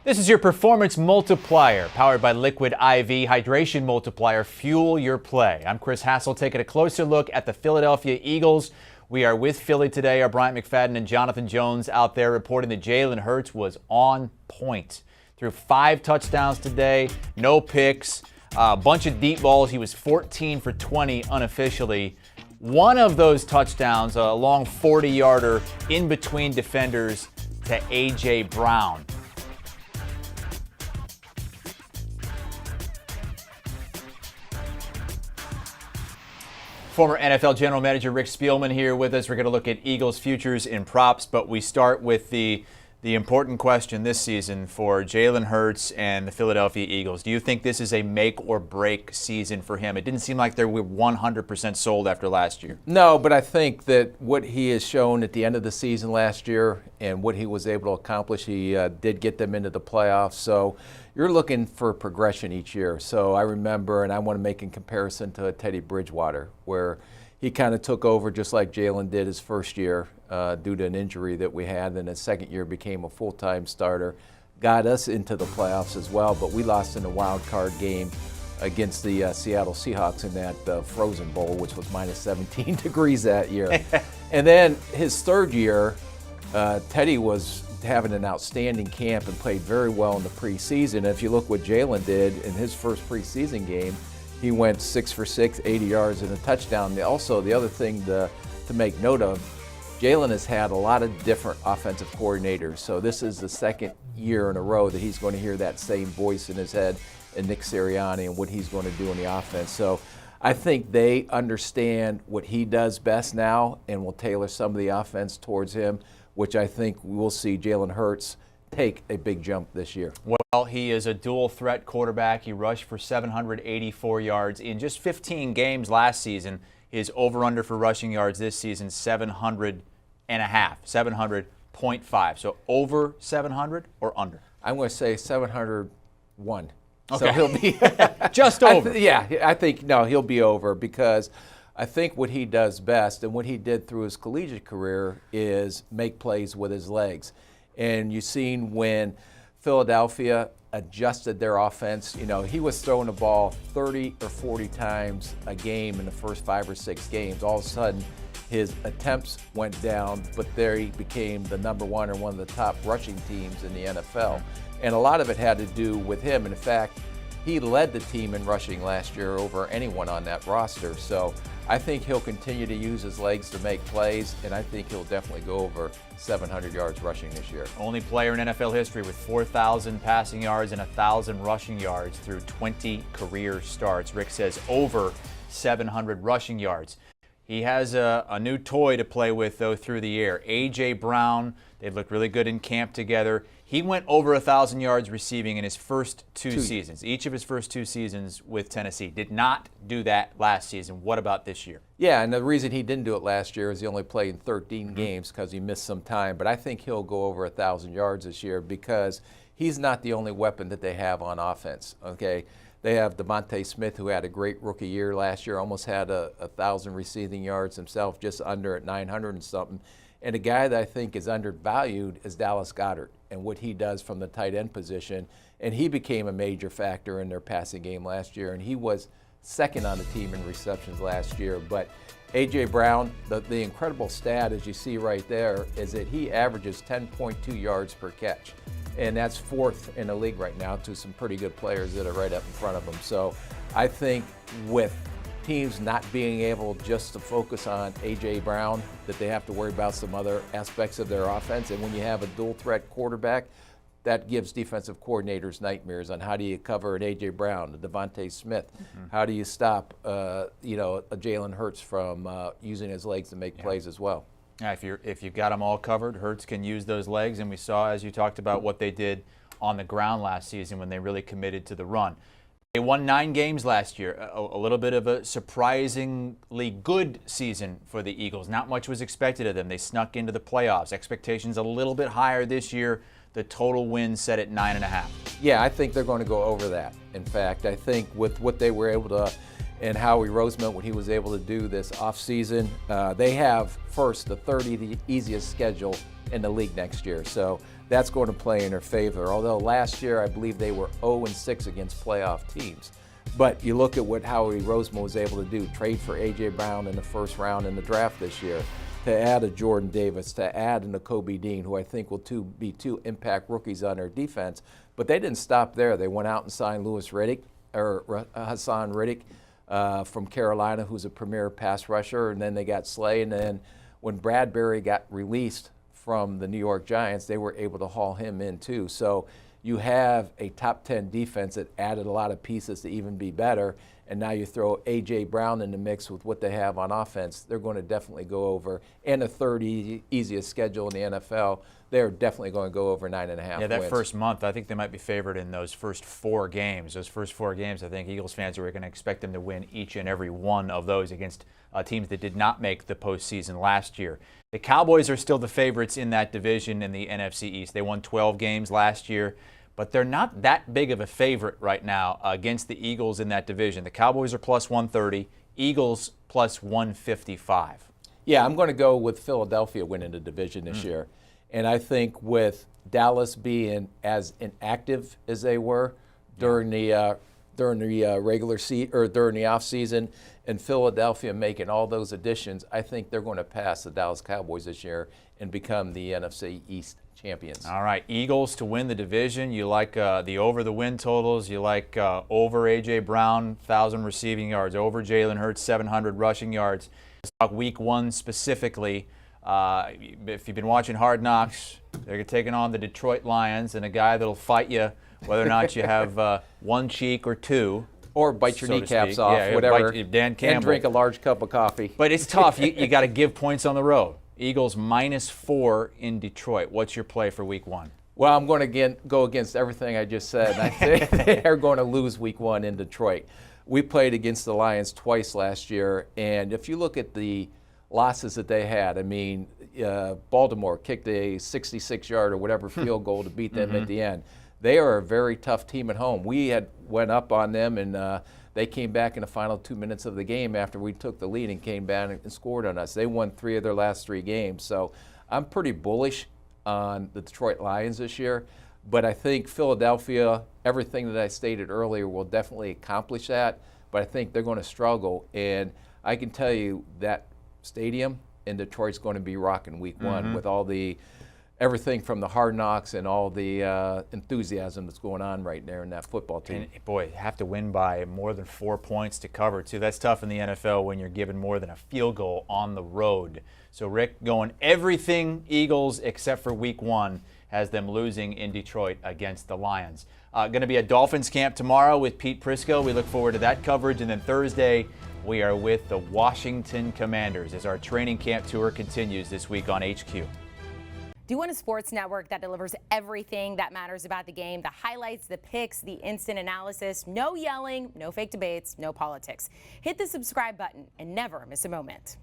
This is your Performance Multiplier, powered by Liquid IV Hydration Multiplier. Fuel your play. I'm Chris Hassel, taking a closer look at the Philadelphia Eagles. We are with Philly today. Our Bryant McFadden and Jonathan Jones out there reporting that Jalen Hurts was on point. Threw 5 touchdowns today, no picks, a bunch of deep balls. He was 14 for 20 unofficially. One of those touchdowns, a long 40-yarder in between defenders to A.J. Brown. Former NFL General Manager Rick Spielman here with us. We're going to look at Eagles futures in props, but we start with the important question this season for Jalen Hurts and the Philadelphia Eagles. Do you think this is a make or break season for him? It didn't seem like they were 100% sold after last year. No, but I think that what he has shown at the end of the season last year and what he was able to accomplish, he did get them into the playoffs. So you're looking for progression each year. So I remember, and I want to make a comparison to Teddy Bridgewater, where he kind of took over just like Jalen did his first year due to an injury that we had, and his second year became a full-time starter, got us into the playoffs as well, but we lost in a wild card game against the Seattle Seahawks in that Frozen Bowl, which was minus 17 degrees that year. And then his third year, Teddy was having an outstanding camp and played very well in the preseason. And if you look what Jalen did in his first preseason game, he went 6 for 6, 80 yards and a touchdown. Also, the other thing to make note of, Jalen has had a lot of different offensive coordinators. So this is the second year in a row that he's going to hear that same voice in his head and Nick Sirianni and what he's going to do in the offense. So I think they understand what he does best now and will tailor some of the offense towards him, which I think we'll see Jalen Hurts take a big jump this year. Well, he is a dual threat quarterback. He rushed for 784 yards in just 15 games last season. His over-under for rushing yards this season, 700.5, 700.5. So over 700 or under? I'm going to say 701. Okay. So he'll be just over. I think he'll be over, because I think what he does best and what he did through his collegiate career is make plays with his legs. And you've seen when Philadelphia adjusted their offense, he was throwing the ball 30 or 40 times a game in the first 5 or 6 games. All of a sudden, his attempts went down, but there he became the number one or one of the top rushing teams in the NFL. And a lot of it had to do with him. And in fact, he led the team in rushing last year over anyone on that roster. So I think he'll continue to use his legs to make plays, and I think he'll definitely go over 700 yards rushing this year. Only player in NFL history with 4,000 passing yards and 1,000 rushing yards through 20 career starts. Rick says over 700 rushing yards. He has a new toy to play with, though, through the air. A.J. Brown, they've looked really good in camp together. He went over 1,000 yards receiving in his first two seasons, each of his first 2 seasons with Tennessee. Did not do that last season. What about this year? Yeah, and the reason he didn't do it last year is he only played in 13 games because he missed some time. But I think he'll go over 1,000 yards this year, because he's not the only weapon that they have on offense, okay? They have Devontae Smith, who had a great rookie year last year, almost had 1,000 receiving yards himself, just under at 900 and something. And a guy that I think is undervalued is Dallas Goedert and what he does from the tight end position. And he became a major factor in their passing game last year, and he was second on the team in receptions last year. But A.J. Brown, the incredible stat, as you see right there, is that he averages 10.2 yards per catch. And that's 4th in the league right now to some pretty good players that are right up in front of him. So I think with teams not being able just to focus on A.J. Brown, that they have to worry about some other aspects of their offense. And when you have a dual threat quarterback, that gives defensive coordinators nightmares on how do you cover an A.J. Brown, a Devontae Smith. How do you stop a Jalen Hurts from using his legs to make plays as well? Yeah, if you've got them all covered, Hurts can use those legs, and we saw, as you talked about, what they did on the ground last season when they really committed to the run. They won 9 games last year, a little bit of a surprisingly good season for the Eagles. Not much was expected of them. They snuck into the playoffs. Expectations a little bit higher this year. The total wins set at 9.5. Yeah, I think they're going to go over that. In fact, I think with what they were able to and Howie Roseman, what he was able to do this offseason. They have, first, the 30th easiest schedule in the league next year. So that's going to play in their favor. Although last year, I believe they were 0-6 against playoff teams. But you look at what Howie Roseman was able to do, trade for A.J. Brown in the first round in the draft this year, to add a Jordan Davis, to add a Nakobe Dean, who I think will be two impact rookies on their defense. But they didn't stop there. They went out and signed Hassan Riddick from Carolina, who's a premier pass rusher, and then they got Slay. And then when Bradbury got released from the New York Giants, they were able to haul him in too. So you have a top 10 defense that added a lot of pieces to even be better, and now you throw A.J. Brown in the mix with what they have on offense, they're going to definitely go over, and the third easiest schedule in the NFL, they're definitely going to go over 9.5 Yeah, that wins. first month, I think they might be favored in those first 4 games. Those first 4 games, I think Eagles fans are going to expect them to win each and every one of those against teams that did not make the postseason last year. The Cowboys are still the favorites in that division in the NFC East. They won 12 games last year, but they're not that big of a favorite right now against the Eagles in that division. The Cowboys are plus 130, Eagles plus 155. Yeah, I'm going to go with Philadelphia winning the division this year. And I think with Dallas being as inactive as they were during the regular season or during the off season, and Philadelphia making all those additions, I think they're going to pass the Dallas Cowboys this year and become the NFC East champions. All right, Eagles to win the division. You like the over the win totals. You like over A.J. Brown, 1,000 receiving yards, over Jalen Hurts, 700 rushing yards. Let's talk week 1 specifically. If you've been watching Hard Knocks, they're taking on the Detroit Lions, and a guy that'll fight you whether or not you have one cheek or two. Or bite your so kneecaps off, whatever, Dan Campbell. and drink a large cup of coffee. But it's tough. You got to give points on the road. Eagles -4 in Detroit. What's your play for week 1? Well, I'm going to go against everything I just said. I think they're going to lose week 1 in Detroit. We played against the Lions twice last year, and if you look at the losses that they had, I mean, Baltimore kicked a 66-yard or whatever field goal to beat them at the end. They are a very tough team at home. We had went up on them, and they came back in the final 2 minutes of the game after we took the lead and came back and scored on us. They won 3 of their last 3 games. So I'm pretty bullish on the Detroit Lions this year. But I think Philadelphia, everything that I stated earlier, will definitely accomplish that. But I think they're going to struggle. And I can tell you that stadium in Detroit's going to be rocking week 1 with all the everything from the Hard Knocks and all the enthusiasm that's going on right there in that football team. And boy, have to win by more than 4 points to cover, too. That's tough in the NFL when you're given more than a field goal on the road. So Rick going everything Eagles except for week 1 has them losing in Detroit against the Lions. Going to be a Dolphins camp tomorrow with Pete Prisco. We look forward to that coverage. And then Thursday, we are with the Washington Commanders as our training camp tour continues this week on HQ. Do you want a sports network that delivers everything that matters about the game? The highlights, the picks, the instant analysis, no yelling, no fake debates, no politics. Hit the subscribe button and never miss a moment.